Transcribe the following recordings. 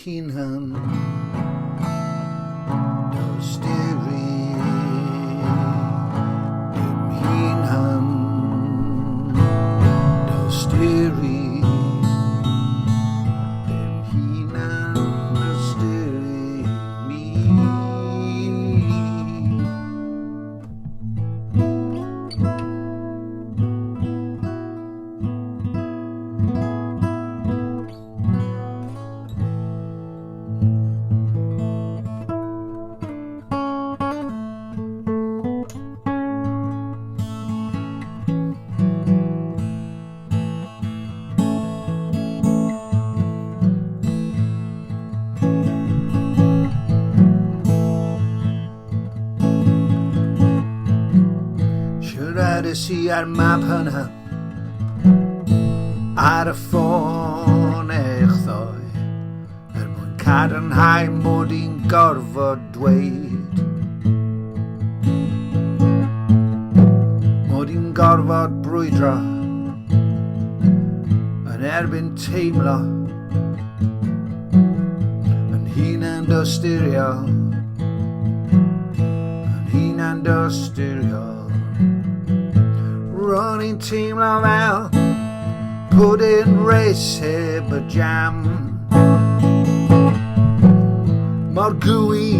hunandosturi, hunandosturi. Si ar map hynna ar y ffôn eich ddoi mwyn cadarnhau mod i'n gorfod dweud, mod i'n gorfod brwydro yn erbyn teimlo yn hunandosturiol, Ro'n i'n teimlo fel pwdin reis heb y jam, mor gwy,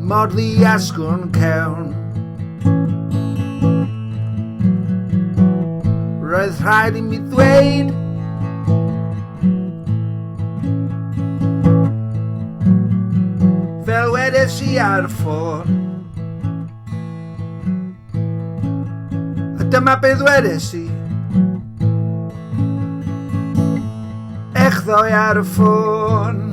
mor ddiasgwn cawn. Roedd rhaid i mi ddweud fel wedes i ar y ffôn, dyma beth wedes i eich ddoi ar y ffôn.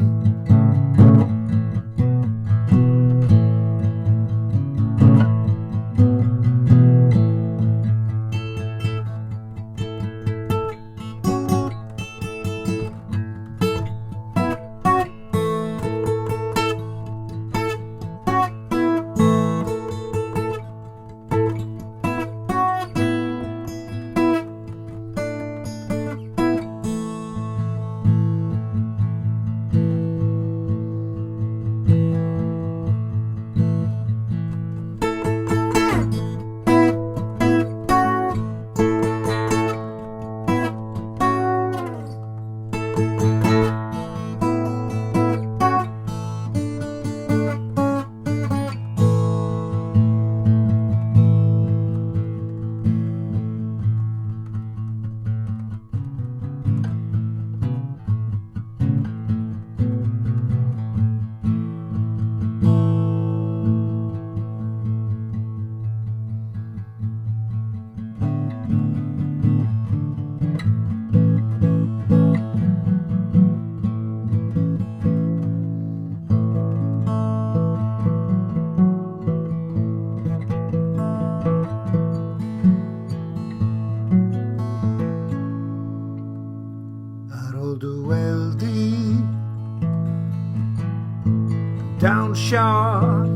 Downshot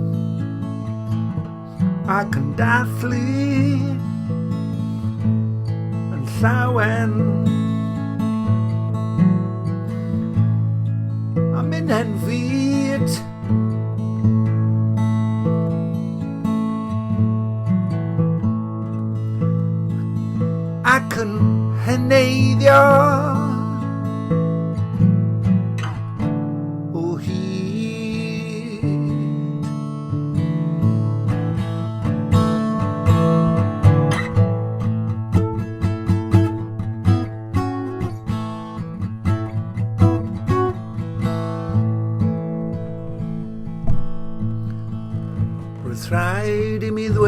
ac yn dathlu yn llawen a mynd yn fyd ac yn heneiddio rhaid i mi ddweud